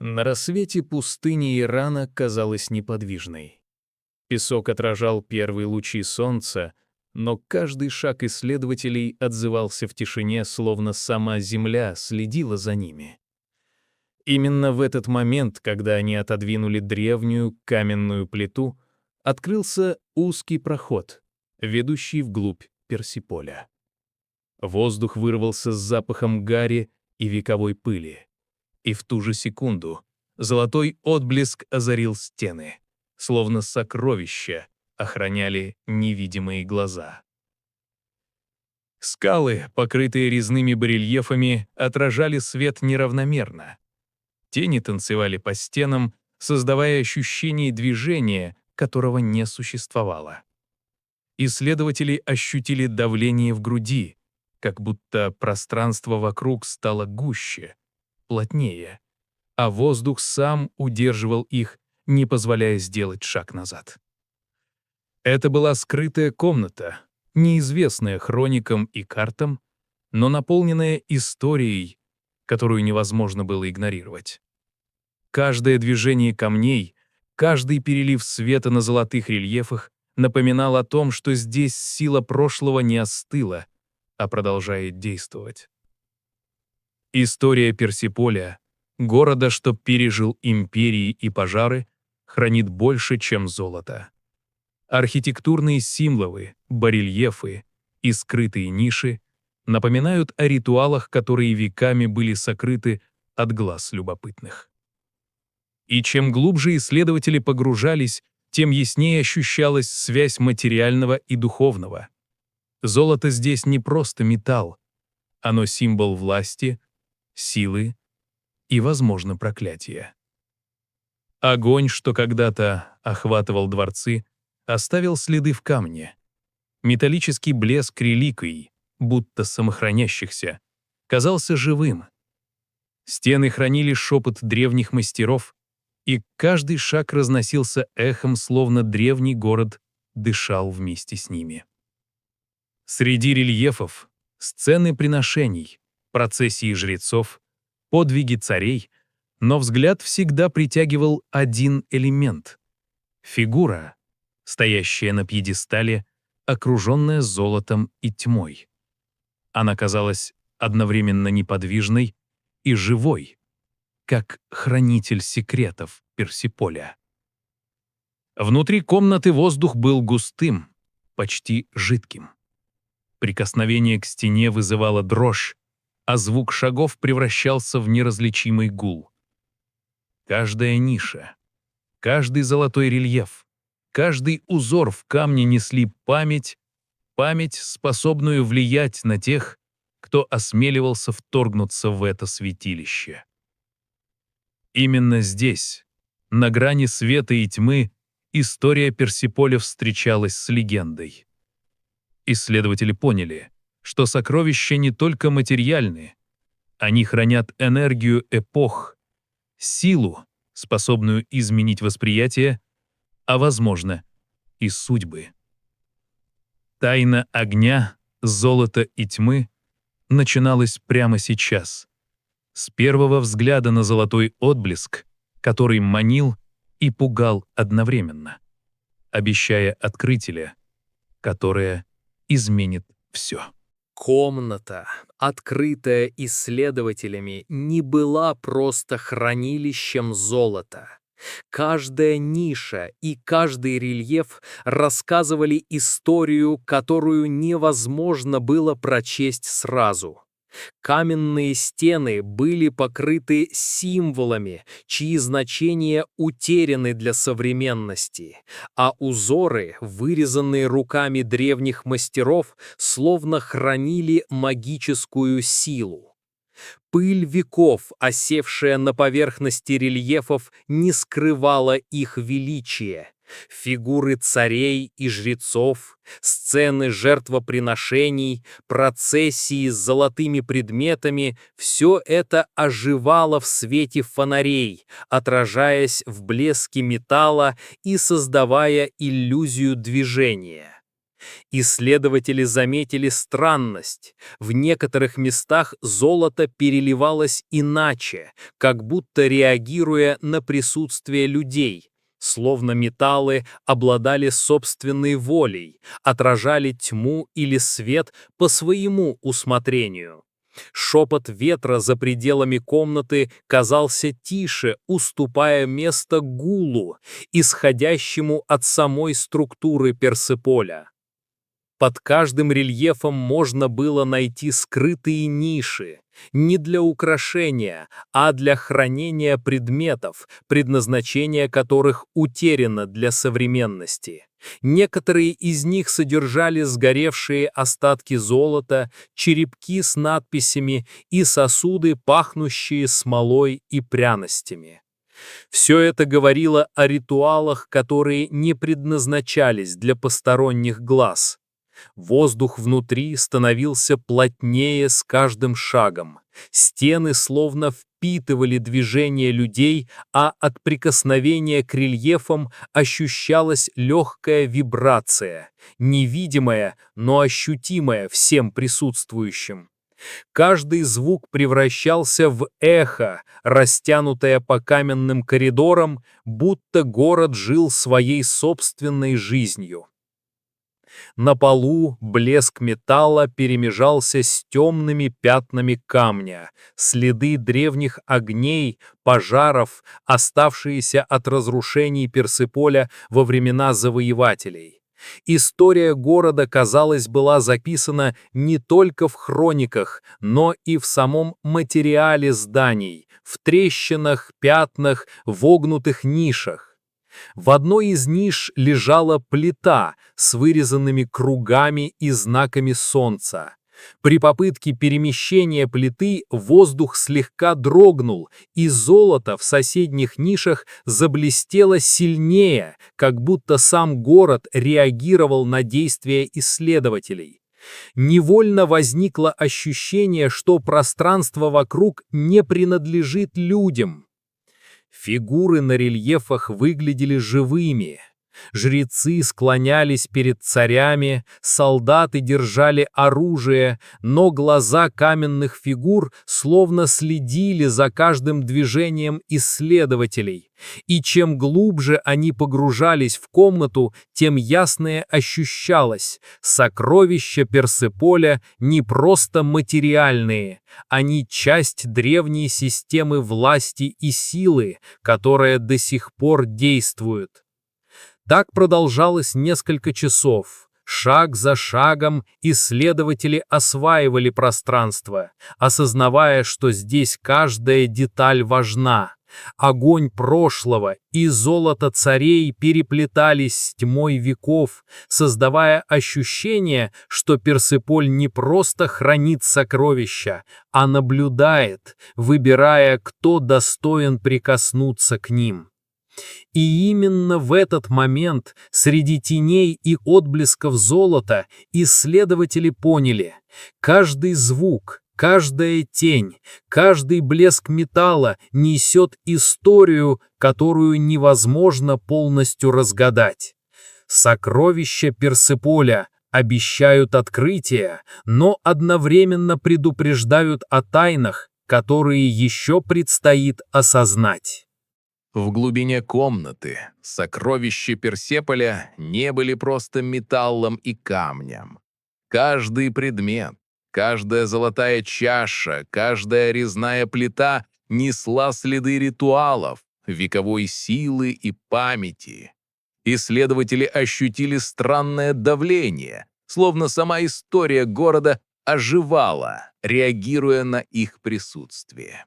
На рассвете пустыня Ирана казалась неподвижной. Песок отражал первые лучи солнца, но каждый шаг исследователей отзывался в тишине, словно сама земля следила за ними. Именно в этот момент, когда они отодвинули древнюю каменную плиту, открылся узкий проход, ведущий вглубь Персиполя. Воздух вырвался с запахом гари и вековой пыли. И в ту же секунду золотой отблеск озарил стены, словно сокровища охраняли невидимые глаза. Скалы, покрытые резными барельефами, отражали свет неравномерно. Тени танцевали по стенам, создавая ощущение движения, которого не существовало. Исследователи ощутили давление в груди, как будто пространство вокруг стало гуще, плотнее, а воздух сам удерживал их, не позволяя сделать шаг назад. Это была скрытая комната, неизвестная хроникам и картам, но наполненная историей, которую невозможно было игнорировать. Каждое движение камней, каждый перелив света на золотых рельефах напоминал о том, что здесь сила прошлого не остыла, а продолжает действовать. История Персиполя, города, что пережил империи и пожары, хранит больше, чем золото. Архитектурные символы, барельефы и скрытые ниши напоминают о ритуалах, которые веками были сокрыты от глаз любопытных. И чем глубже исследователи погружались, тем яснее ощущалась связь материального и духовного. Золото здесь не просто металл, оно символ власти, силы и, возможно, проклятия. Огонь, что когда-то охватывал дворцы, оставил следы в камне. Металлический блеск реликвий, будто самохранящихся, казался живым. Стены хранили шепот древних мастеров, и каждый шаг разносился эхом, словно древний город дышал вместе с ними. Среди рельефов — сцены приношений, процессии жрецов, подвиги царей, но взгляд всегда притягивал один элемент — фигура, стоящая на пьедестале, окруженная золотом и тьмой. Она казалась одновременно неподвижной и живой, как хранитель секретов Персиполя. Внутри комнаты воздух был густым, почти жидким. Прикосновение к стене вызывало дрожь, а звук шагов превращался в неразличимый гул. Каждая ниша, каждый золотой рельеф, каждый узор в камне несли память, способную влиять на тех, кто осмеливался вторгнуться в это святилище. Именно здесь, на грани света и тьмы, история Персиполя встречалась с легендой. Исследователи поняли, что сокровища не только материальны, они хранят энергию эпох, силу, способную изменить восприятие, а, возможно, и судьбы. Тайна огня, золота и тьмы начиналась прямо сейчас, с первого взгляда на золотой отблеск, который манил и пугал одновременно, обещая открытие, которое изменит все. Комната, открытая исследователями, не была просто хранилищем золота. Каждая ниша и каждый рельеф рассказывали историю, которую невозможно было прочесть сразу. Каменные стены были покрыты символами, чьи значения утеряны для современности, а узоры, вырезанные руками древних мастеров, словно хранили магическую силу. Пыль веков, осевшая на поверхности рельефов, не скрывала их величия. Фигуры царей и жрецов, сцены жертвоприношений, процессии с золотыми предметами — все это оживало в свете фонарей, отражаясь в блеске металла и создавая иллюзию движения. Исследователи заметили странность. В некоторых местах золото переливалось иначе, как будто реагируя на присутствие людей, словно металлы обладали собственной волей, отражали тьму или свет по своему усмотрению. Шепот ветра за пределами комнаты казался тише, уступая место гулу, исходящему от самой структуры Персеполя. Под каждым рельефом можно было найти скрытые ниши, не для украшения, а для хранения предметов, предназначение которых утеряно для современности. Некоторые из них содержали сгоревшие остатки золота, черепки с надписями и сосуды, пахнущие смолой и пряностями. Все это говорило о ритуалах, которые не предназначались для посторонних глаз. Воздух внутри становился плотнее с каждым шагом. Стены словно впитывали движение людей, а от прикосновения к рельефам ощущалась легкая вибрация, невидимая, но ощутимая всем присутствующим. Каждый звук превращался в эхо, растянутое по каменным коридорам, будто город жил своей собственной жизнью. На полу блеск металла перемежался с темными пятнами камня, следы древних огней, пожаров, оставшиеся от разрушений Персеполя во времена завоевателей. История города, казалось, была записана не только в хрониках, но и в самом материале зданий, в трещинах, пятнах, вогнутых нишах. В одной из ниш лежала плита с вырезанными кругами и знаками солнца. При попытке перемещения плиты воздух слегка дрогнул, и золото в соседних нишах заблестело сильнее, как будто сам город реагировал на действия исследователей. Невольно возникло ощущение, что пространство вокруг не принадлежит людям. Фигуры на рельефах выглядели живыми. Жрецы склонялись перед царями, солдаты держали оружие, но глаза каменных фигур словно следили за каждым движением исследователей. И чем глубже они погружались в комнату, тем яснее ощущалось: сокровища Персеполя не просто материальные, они часть древней системы власти и силы, которая до сих пор действует. Так продолжалось несколько часов. Шаг за шагом исследователи осваивали пространство, осознавая, что здесь каждая деталь важна. Огонь прошлого и золото царей переплетались с тьмой веков, создавая ощущение, что Персеполь не просто хранит сокровища, а наблюдает, выбирая, кто достоин прикоснуться к ним. И именно в этот момент, среди теней и отблесков золота, исследователи поняли: каждый звук, каждая тень, каждый блеск металла несет историю, которую невозможно полностью разгадать. Сокровища Персеполя обещают открытия, но одновременно предупреждают о тайнах, которые еще предстоит осознать. В глубине комнаты сокровища Персеполя не были просто металлом и камнем. Каждый предмет, каждая золотая чаша, каждая резная плита несла следы ритуалов, вековой силы и памяти. Исследователи ощутили странное давление, словно сама история города оживала, реагируя на их присутствие.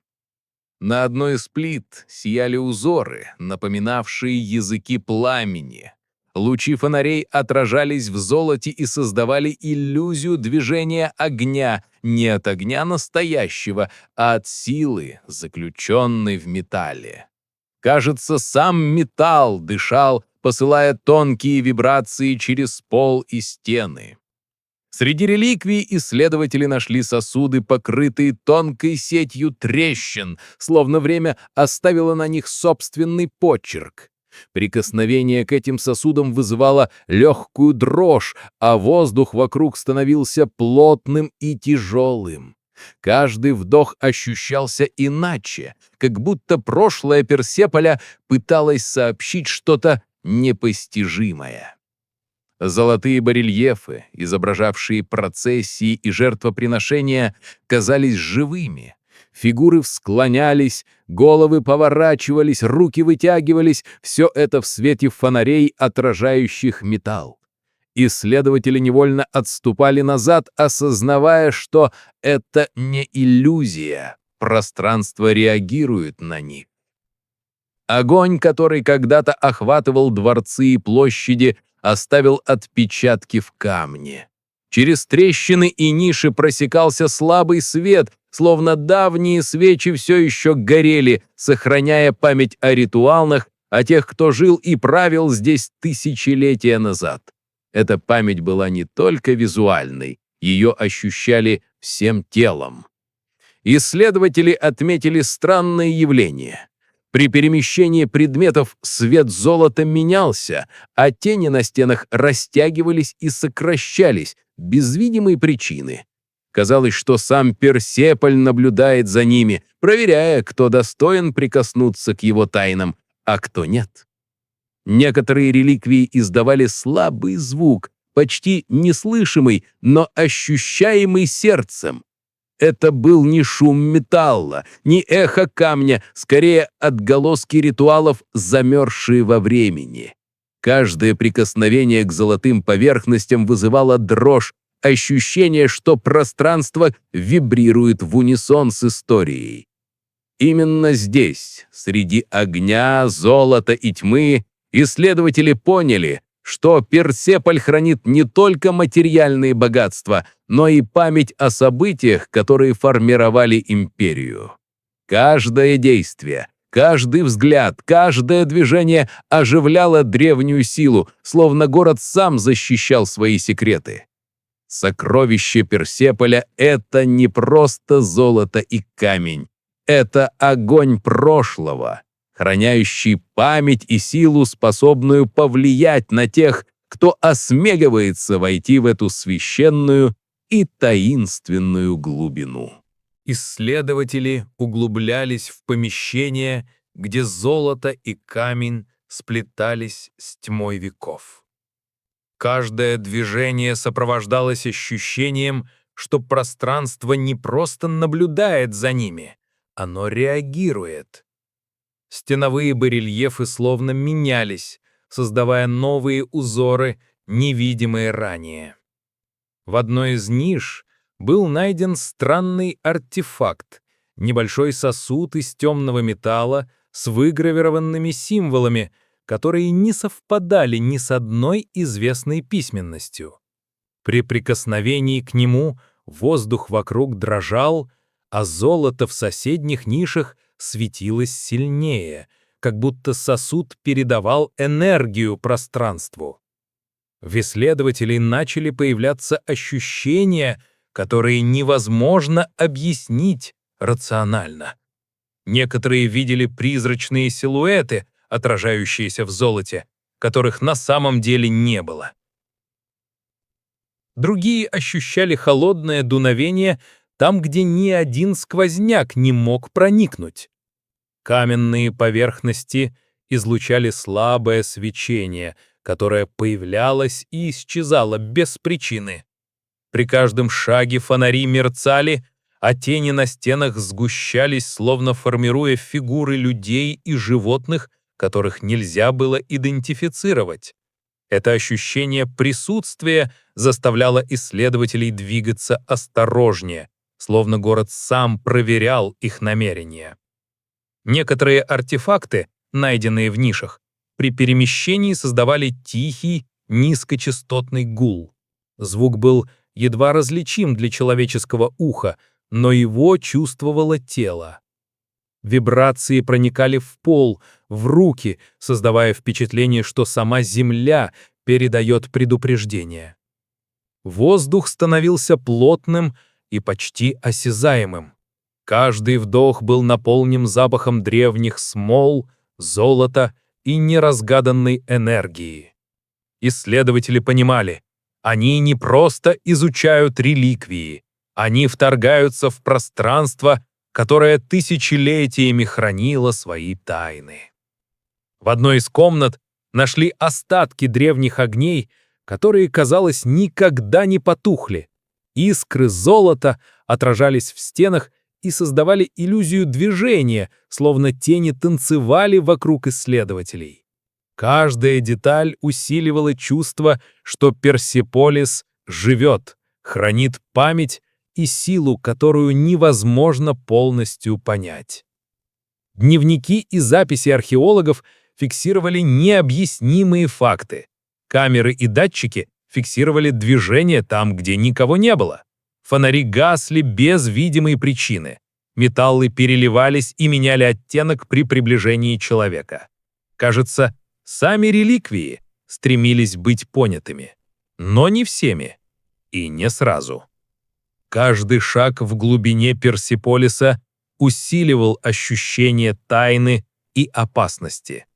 На одной из плит сияли узоры, напоминавшие языки пламени. Лучи фонарей отражались в золоте и создавали иллюзию движения огня, не от огня настоящего, а от силы, заключенной в металле. Кажется, сам металл дышал, посылая тонкие вибрации через пол и стены. Среди реликвий исследователи нашли сосуды, покрытые тонкой сетью трещин, словно время оставило на них собственный почерк. Прикосновение к этим сосудам вызывало легкую дрожь, а воздух вокруг становился плотным и тяжелым. Каждый вдох ощущался иначе, как будто прошлое Персеполя пыталось сообщить что-то непостижимое. Золотые барельефы, изображавшие процессии и жертвоприношения, казались живыми. Фигуры склонялись, головы поворачивались, руки вытягивались, все это в свете фонарей, отражающих металл. Исследователи невольно отступали назад, осознавая, что это не иллюзия, пространство реагирует на них. Огонь, который когда-то охватывал дворцы и площади, оставил отпечатки в камне. Через трещины и ниши просекался слабый свет, словно давние свечи все еще горели, сохраняя память о ритуалах, о тех, кто жил и правил здесь тысячелетия назад. Эта память была не только визуальной, ее ощущали всем телом. Исследователи отметили странное явление. При перемещении предметов свет золота менялся, а тени на стенах растягивались и сокращались без видимой причины. Казалось, что сам Персеполь наблюдает за ними, проверяя, кто достоин прикоснуться к его тайнам, а кто нет. Некоторые реликвии издавали слабый звук, почти неслышимый, но ощущаемый сердцем. Это был не шум металла, не эхо камня, скорее отголоски ритуалов, замерзшие во времени. Каждое прикосновение к золотым поверхностям вызывало дрожь, ощущение, что пространство вибрирует в унисон с историей. Именно здесь, среди огня, золота и тьмы, исследователи поняли, что Персеполь хранит не только материальные богатства, но и память о событиях, которые формировали империю. Каждое действие, каждый взгляд, каждое движение оживляло древнюю силу, словно город сам защищал свои секреты. Сокровище Персеполя — это не просто золото и камень. Это огонь прошлого, хранящий память и силу, способную повлиять на тех, кто осмеливается войти в эту священную и таинственную глубину. Исследователи углублялись в помещение, где золото и камень сплетались с тьмой веков. Каждое движение сопровождалось ощущением, что пространство не просто наблюдает за ними, оно реагирует. Стеновые барельефы словно менялись, создавая новые узоры, невидимые ранее. В одной из ниш был найден странный артефакт, небольшой сосуд из темного металла с выгравированными символами, которые не совпадали ни с одной известной письменностью. При прикосновении к нему воздух вокруг дрожал, а золото в соседних нишах светилось сильнее, как будто сосуд передавал энергию пространству. В исследователей начали появляться ощущения, которые невозможно объяснить рационально. Некоторые видели призрачные силуэты, отражающиеся в золоте, которых на самом деле не было. Другие ощущали холодное дуновение там, где ни один сквозняк не мог проникнуть. Каменные поверхности излучали слабое свечение, которое появлялось и исчезало без причины. При каждом шаге фонари мерцали, а тени на стенах сгущались, словно формируя фигуры людей и животных, которых нельзя было идентифицировать. Это ощущение присутствия заставляло исследователей двигаться осторожнее, словно город сам проверял их намерения. Некоторые артефакты, найденные в нишах, при перемещении создавали тихий, низкочастотный гул. Звук был едва различим для человеческого уха, но его чувствовало тело. Вибрации проникали в пол, в руки, создавая впечатление, что сама земля передает предупреждение. Воздух становился плотным и почти осязаемым. Каждый вдох был наполнен запахом древних смол, золота и неразгаданной энергии. Исследователи понимали, они не просто изучают реликвии, они вторгаются в пространство, которое тысячелетиями хранило свои тайны. В одной из комнат нашли остатки древних огней, которые, казалось, никогда не потухли. Искры золота отражались в стенах и создавали иллюзию движения, словно тени танцевали вокруг исследователей. Каждая деталь усиливала чувство, что Персеполис живет, хранит память и силу, которую невозможно полностью понять. Дневники и записи археологов фиксировали необъяснимые факты. Камеры и датчики фиксировали движение там, где никого не было. Фонари гасли без видимой причины. Металлы переливались и меняли оттенок при приближении человека. Кажется, сами реликвии стремились быть понятыми. Но не всеми. И не сразу. Каждый шаг в глубине Персеполиса усиливал ощущение тайны и опасности.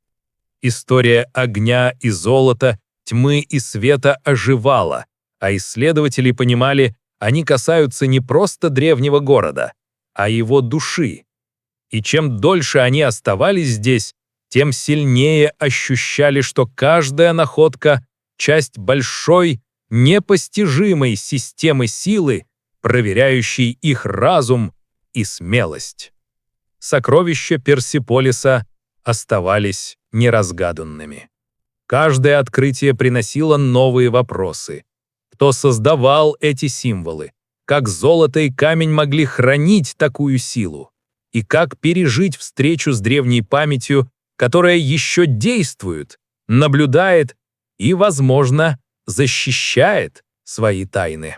История огня и золота, тьмы и света оживала, а исследователи понимали, они касаются не просто древнего города, а его души. И чем дольше они оставались здесь, тем сильнее ощущали, что каждая находка — часть большой, непостижимой системы силы, проверяющей их разум и смелость. Сокровища Персеполиса оставались неразгаданными. Каждое открытие приносило новые вопросы. Кто создавал эти символы? Как золото и камень могли хранить такую силу? И как пережить встречу с древней памятью, которая еще действует, наблюдает и, возможно, защищает свои тайны?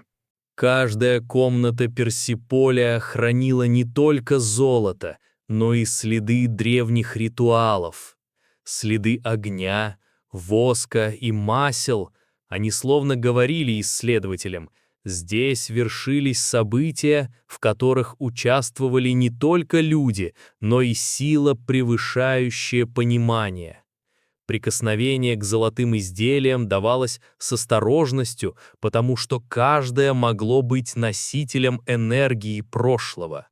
Каждая комната Персеполия хранила не только золото, но и следы древних ритуалов. Следы огня, воска и масел. Они словно говорили исследователям, здесь вершились события, в которых участвовали не только люди, но и сила, превышающая понимание. Прикосновение к золотым изделиям давалось с осторожностью, потому что каждое могло быть носителем энергии прошлого.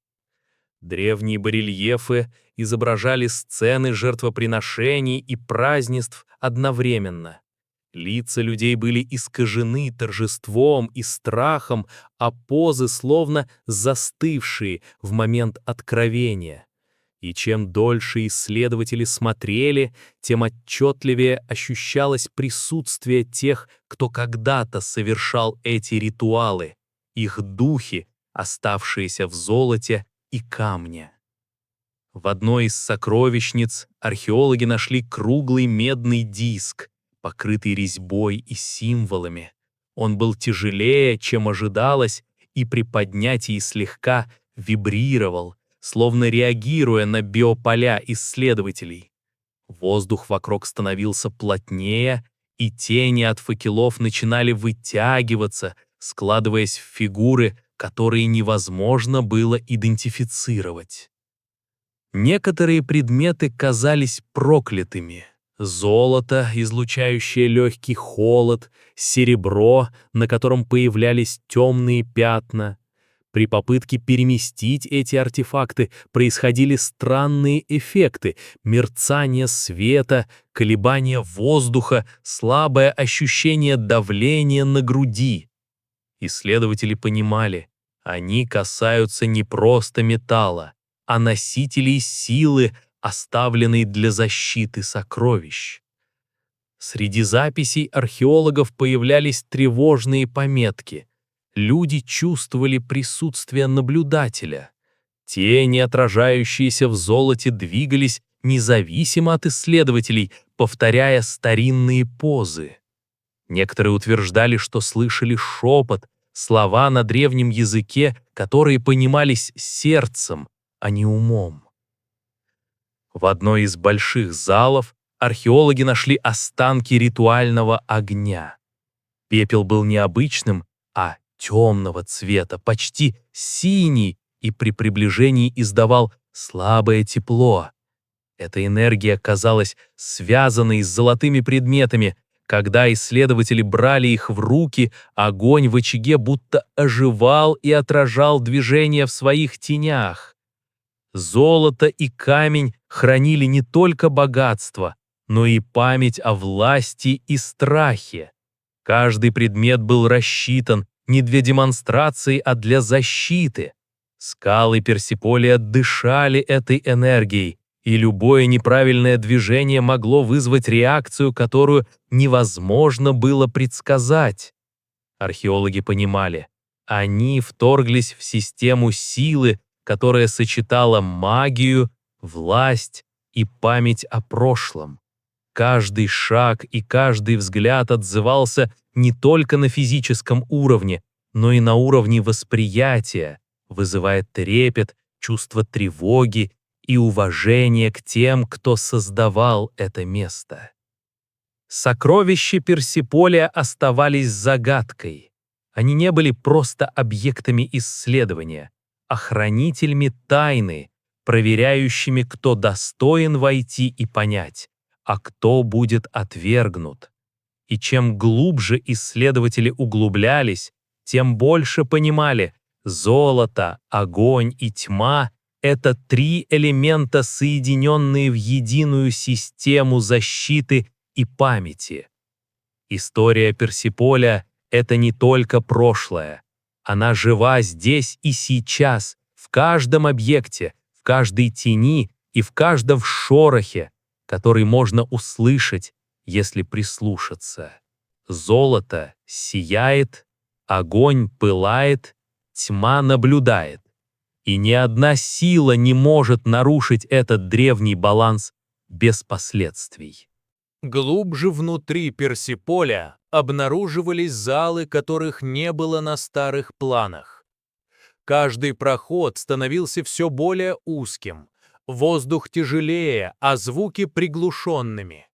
Древние барельефы изображали сцены жертвоприношений и празднеств одновременно. Лица людей были искажены торжеством и страхом, а позы словно застывшие в момент откровения. И чем дольше исследователи смотрели, тем отчетливее ощущалось присутствие тех, кто когда-то совершал эти ритуалы, их духи, оставшиеся в золоте и камне. В одной из сокровищниц археологи нашли круглый медный диск, покрытый резьбой и символами. Он был тяжелее, чем ожидалось, и при поднятии слегка вибрировал, словно реагируя на биополя исследователей. Воздух вокруг становился плотнее, и тени от факелов начинали вытягиваться, складываясь в фигуры, которые невозможно было идентифицировать. Некоторые предметы казались проклятыми. Золото, излучающее легкий холод, серебро, на котором появлялись темные пятна. При попытке переместить эти артефакты происходили странные эффекты: мерцание света, колебания воздуха, слабое ощущение давления на груди. Исследователи понимали, они касаются не просто металла, а носителей силы, оставленной для защиты сокровищ. Среди записей археологов появлялись тревожные пометки. Люди чувствовали присутствие наблюдателя. Тени, отражающиеся в золоте, двигались независимо от исследователей, повторяя старинные позы. Некоторые утверждали, что слышали шепот, слова на древнем языке, которые понимались сердцем, а не умом. В одной из больших залов археологи нашли останки ритуального огня. Пепел был необычным, а темного цвета, почти синий, и при приближении издавал слабое тепло. Эта энергия казалась связанной с золотыми предметами. Когда исследователи брали их в руки, огонь в очаге будто оживал и отражал движение в своих тенях. Золото и камень хранили не только богатство, но и память о власти и страхе. Каждый предмет был рассчитан не для демонстрации, а для защиты. Скалы Персиполия дышали этой энергией, и любое неправильное движение могло вызвать реакцию, которую невозможно было предсказать. Археологи понимали, они вторглись в систему силы, которая сочетала магию, власть и память о прошлом. Каждый шаг и каждый взгляд отзывался не только на физическом уровне, но и на уровне восприятия, вызывая трепет, чувство тревоги и уважение к тем, кто создавал это место. Сокровища Персиполия оставались загадкой. Они не были просто объектами исследования, а хранителями тайны, проверяющими, кто достоин войти и понять, а кто будет отвергнут. И чем глубже исследователи углублялись, тем больше понимали, золото, огонь и тьма — это три элемента, соединенные в единую систему защиты и памяти. История Персиполя — это не только прошлое. Она жива здесь и сейчас, в каждом объекте, в каждой тени и в каждом шорохе, который можно услышать, если прислушаться. Золото сияет, огонь пылает, тьма наблюдает. И ни одна сила не может нарушить этот древний баланс без последствий. Глубже внутри Персиполя обнаруживались залы, которых не было на старых планах. Каждый проход становился все более узким, воздух тяжелее, а звуки приглушенными.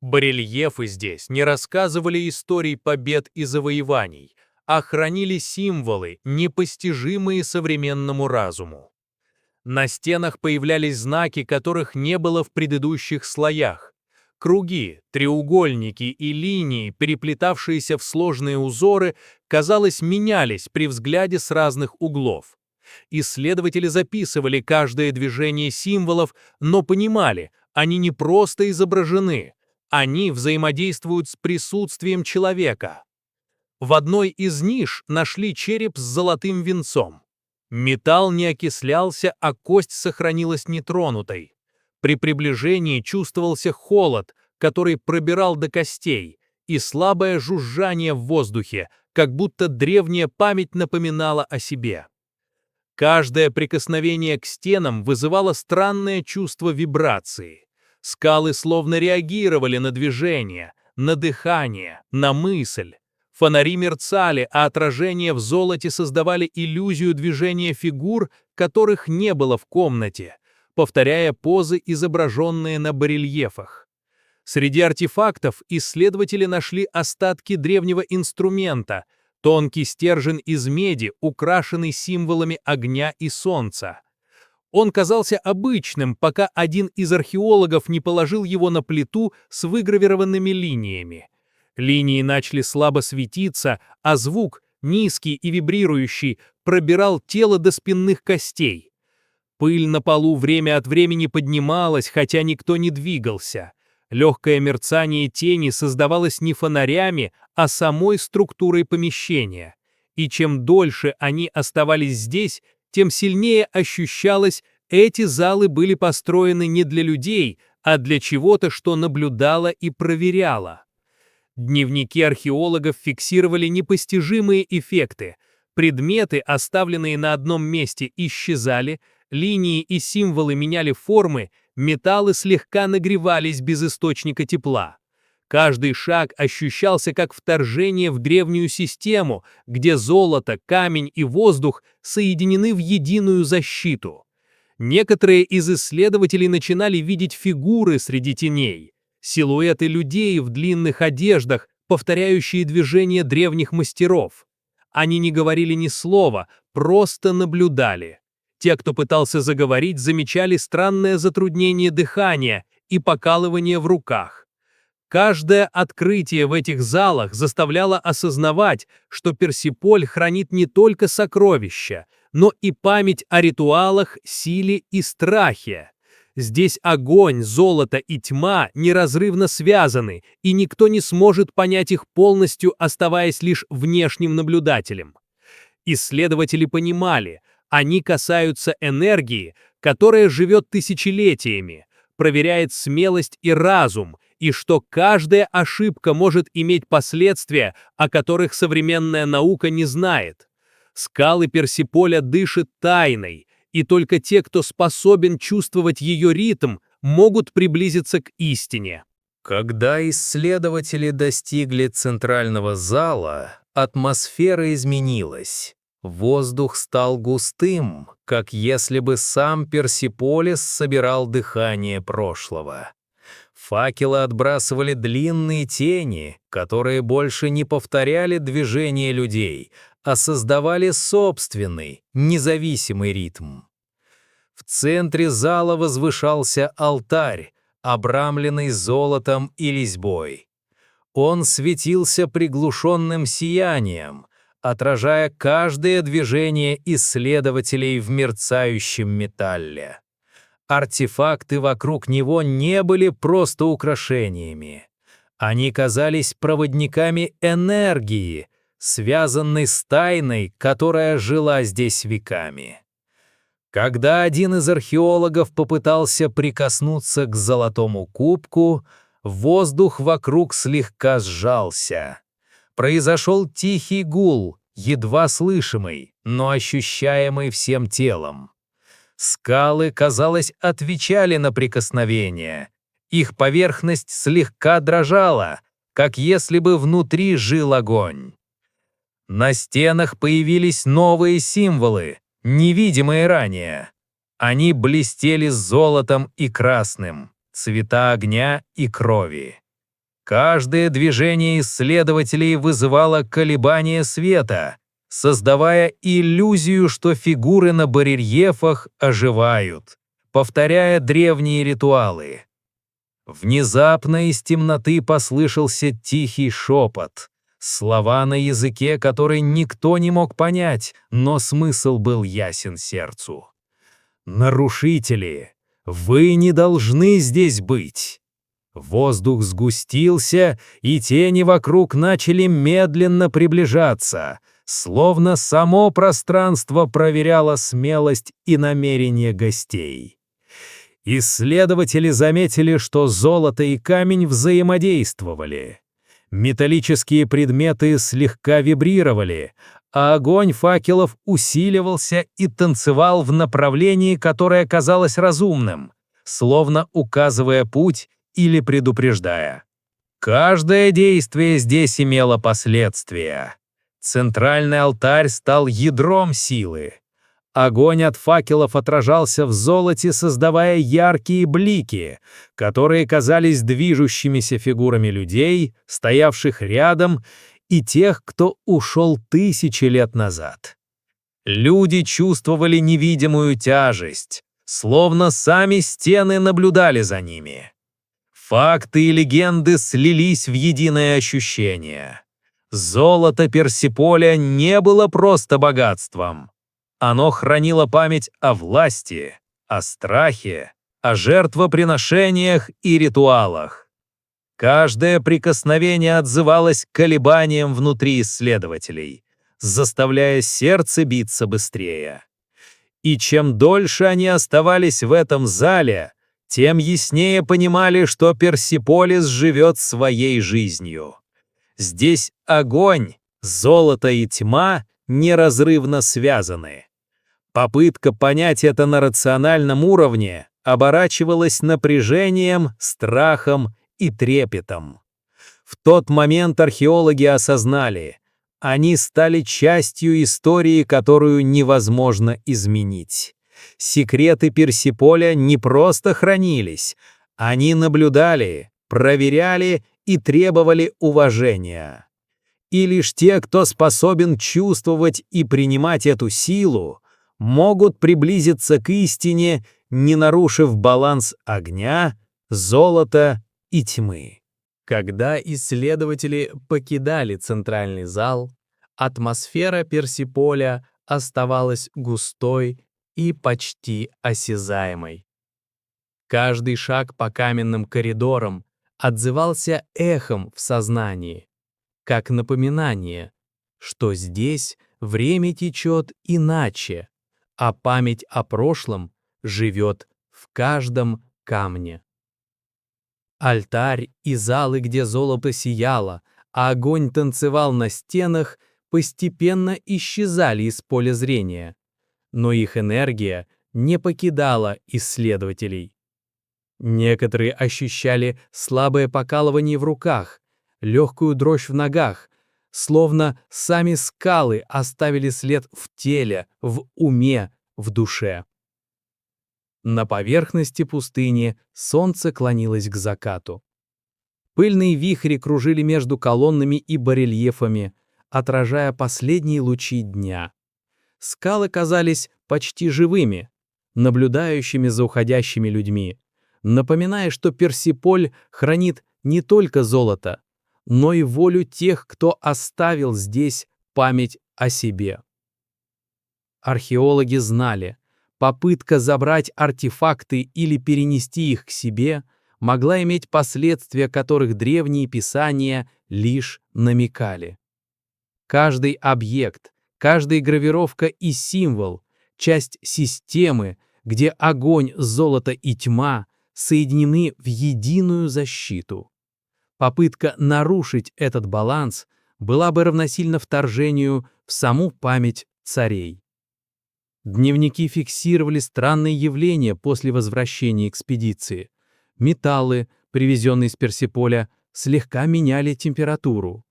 Барельефы здесь не рассказывали историй побед и завоеваний, а хранили символы, непостижимые современному разуму. На стенах появлялись знаки, которых не было в предыдущих слоях. Круги, треугольники и линии, переплетавшиеся в сложные узоры, казалось, менялись при взгляде с разных углов. Исследователи записывали каждое движение символов, но понимали, они не просто изображены, они взаимодействуют с присутствием человека. В одной из ниш нашли череп с золотым венцом. Металл не окислялся, а кость сохранилась нетронутой. При приближении чувствовался холод, который пробирал до костей, и слабое жужжание в воздухе, как будто древняя память напоминала о себе. Каждое прикосновение к стенам вызывало странное чувство вибрации. Скалы словно реагировали на движение, на дыхание, на мысль. Фонари мерцали, а отражения в золоте создавали иллюзию движения фигур, которых не было в комнате, повторяя позы, изображенные на барельефах. Среди артефактов исследователи нашли остатки древнего инструмента, тонкий стержень из меди, украшенный символами огня и солнца. Он казался обычным, пока один из археологов не положил его на плиту с выгравированными линиями. Линии начали слабо светиться, а звук, низкий и вибрирующий, пробирал тело до спинных костей. Пыль на полу время от времени поднималась, хотя никто не двигался. Легкое мерцание тени создавалось не фонарями, а самой структурой помещения. И чем дольше они оставались здесь, тем сильнее ощущалось, эти залы были построены не для людей, а для чего-то, что наблюдало и проверяло. Дневники археологов фиксировали непостижимые эффекты. Предметы, оставленные на одном месте, исчезали, линии и символы меняли формы, металлы слегка нагревались без источника тепла. Каждый шаг ощущался как вторжение в древнюю систему, где золото, камень и воздух соединены в единую защиту. Некоторые из исследователей начинали видеть фигуры среди теней, силуэты людей в длинных одеждах, повторяющие движения древних мастеров. Они не говорили ни слова, просто наблюдали. Те, кто пытался заговорить, замечали странное затруднение дыхания и покалывание в руках. Каждое открытие в этих залах заставляло осознавать, что Персиполь хранит не только сокровища, но и память о ритуалах, силе и страхе. Здесь огонь, золото и тьма неразрывно связаны, и никто не сможет понять их полностью, оставаясь лишь внешним наблюдателем. Исследователи понимали, они касаются энергии, которая живет тысячелетиями, проверяет смелость и разум, и что каждая ошибка может иметь последствия, о которых современная наука не знает. Скалы Персиполя дышат тайной, и только те, кто способен чувствовать ее ритм, могут приблизиться к истине. Когда исследователи достигли центрального зала, атмосфера изменилась. Воздух стал густым, как если бы сам Персиполис собирал дыхание прошлого. Факелы отбрасывали длинные тени, которые больше не повторяли движения людей, а создавали собственный, независимый ритм. В центре зала возвышался алтарь, обрамленный золотом и резьбой. Он светился приглушенным сиянием, отражая каждое движение исследователей в мерцающем металле. Артефакты вокруг него не были просто украшениями. Они казались проводниками энергии, связанной с тайной, которая жила здесь веками. Когда один из археологов попытался прикоснуться к золотому кубку, воздух вокруг слегка сжался. Произошел тихий гул, едва слышимый, но ощущаемый всем телом. Скалы, казалось, отвечали на прикосновение. Их поверхность слегка дрожала, как если бы внутри жил огонь. На стенах появились новые символы, невидимые ранее. Они блестели золотом и красным, цвета огня и крови. Каждое движение исследователей вызывало колебания света, создавая иллюзию, что фигуры на барельефах оживают, повторяя древние ритуалы. Внезапно из темноты послышался тихий шепот, слова на языке, который никто не мог понять, но смысл был ясен сердцу. «Нарушители, вы не должны здесь быть!» Воздух сгустился, и тени вокруг начали медленно приближаться, словно само пространство проверяло смелость и намерения гостей. Исследователи заметили, что золото и камень взаимодействовали. Металлические предметы слегка вибрировали, а огонь факелов усиливался и танцевал в направлении, которое казалось разумным, словно указывая путь или предупреждая. Каждое действие здесь имело последствия. Центральный алтарь стал ядром силы. Огонь от факелов отражался в золоте, создавая яркие блики, которые казались движущимися фигурами людей, стоявших рядом, и тех, кто ушел тысячи лет назад. Люди чувствовали невидимую тяжесть, словно сами стены наблюдали за ними. Факты и легенды слились в единое ощущение. Золото Персиполя не было просто богатством. Оно хранило память о власти, о страхе, о жертвоприношениях и ритуалах. Каждое прикосновение отзывалось колебанием внутри исследователей, заставляя сердце биться быстрее. И чем дольше они оставались в этом зале, тем яснее понимали, что Персиполис живет своей жизнью. Здесь огонь, золото и тьма неразрывно связаны. Попытка понять это на рациональном уровне оборачивалась напряжением, страхом и трепетом. В тот момент археологи осознали, они стали частью истории, которую невозможно изменить. Секреты Персиполя не просто хранились, они наблюдали, проверяли и требовали уважения. И лишь те, кто способен чувствовать и принимать эту силу, могут приблизиться к истине, не нарушив баланс огня, золота и тьмы. Когда исследователи покидали центральный зал, атмосфера Персиполя оставалась густой и почти осязаемой. Каждый шаг по каменным коридорам отзывался эхом в сознании, как напоминание, что здесь время течет иначе, а память о прошлом живет в каждом камне. Алтарь и залы, где золото сияло, а огонь танцевал на стенах, постепенно исчезали из поля зрения, но их энергия не покидала исследователей. Некоторые ощущали слабое покалывание в руках, легкую дрожь в ногах, словно сами скалы оставили след в теле, в уме, в душе. На поверхности пустыни солнце клонилось к закату. Пыльные вихри кружили между колоннами и барельефами, отражая последние лучи дня. Скалы казались почти живыми, наблюдающими за уходящими людьми, напоминая, что Персиполь хранит не только золото, но и волю тех, кто оставил здесь память о себе. Археологи знали, попытка забрать артефакты или перенести их к себе могла иметь последствия, которых древние писания лишь намекали. Каждый объект, каждая гравировка и символ — часть системы, где огонь, золото и тьма соединены в единую защиту. Попытка нарушить этот баланс была бы равносильна вторжению в саму память царей. Дневники фиксировали странные явления после возвращения экспедиции. Металлы, привезенные из Персиполя, слегка меняли температуру.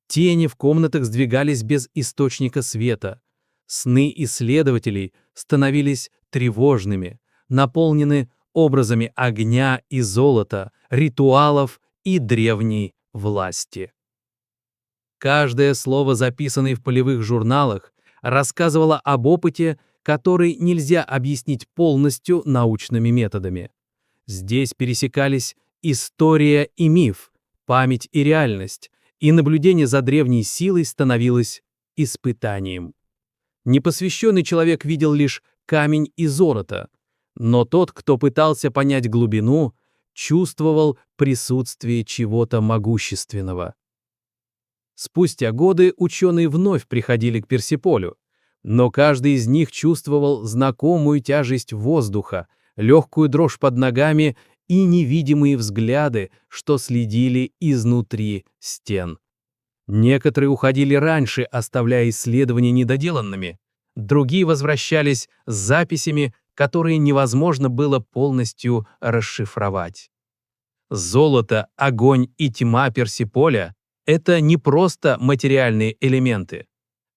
Тени в комнатах сдвигались без источника света. Сны исследователей становились тревожными, наполнены образами огня и золота, ритуалов и древней власти. Каждое слово, записанное в полевых журналах, рассказывало об опыте, который нельзя объяснить полностью научными методами. Здесь пересекались история и миф, память и реальность, и наблюдение за древней силой становилось испытанием. Непосвященный человек видел лишь камень и золото, но тот, кто пытался понять глубину, чувствовал присутствие чего-то могущественного. Спустя годы ученые вновь приходили к Персиполю, но каждый из них чувствовал знакомую тяжесть воздуха, легкую дрожь под ногами и невидимые взгляды, что следили изнутри стен. Некоторые уходили раньше, оставляя исследования недоделанными. Другие возвращались с записями, которые невозможно было полностью расшифровать. Золото, огонь и тьма Персиполя — это не просто материальные элементы.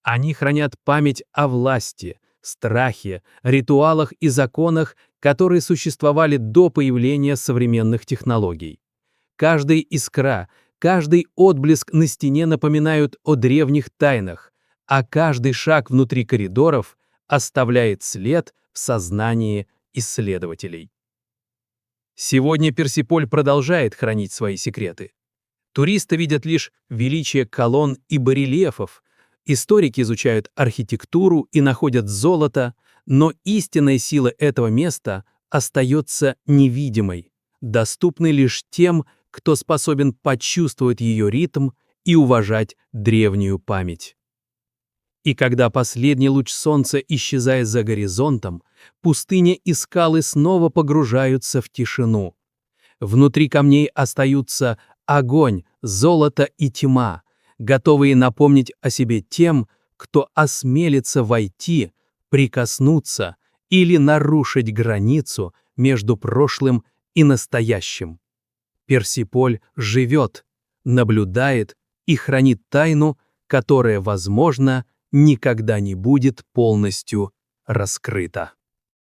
Они хранят память о власти, страхе, ритуалах и законах, которые существовали до появления современных технологий. Каждая искра, каждый отблеск на стене напоминают о древних тайнах, а каждый шаг внутри коридоров оставляет след в сознании исследователей. Сегодня Персиполь продолжает хранить свои секреты. Туристы видят лишь величие колонн и барельефов, историки изучают архитектуру и находят золото, но истинная сила этого места остается невидимой, доступной лишь тем, кто способен почувствовать ее ритм и уважать древнюю память. И когда последний луч солнца исчезает за горизонтом, пустыня и скалы снова погружаются в тишину. Внутри камней остаются огонь, золото и тьма, готовые напомнить о себе тем, кто осмелится войти, прикоснуться или нарушить границу между прошлым и настоящим. Персиполь живет, наблюдает и хранит тайну, которая, возможно, никогда не будет полностью раскрыта.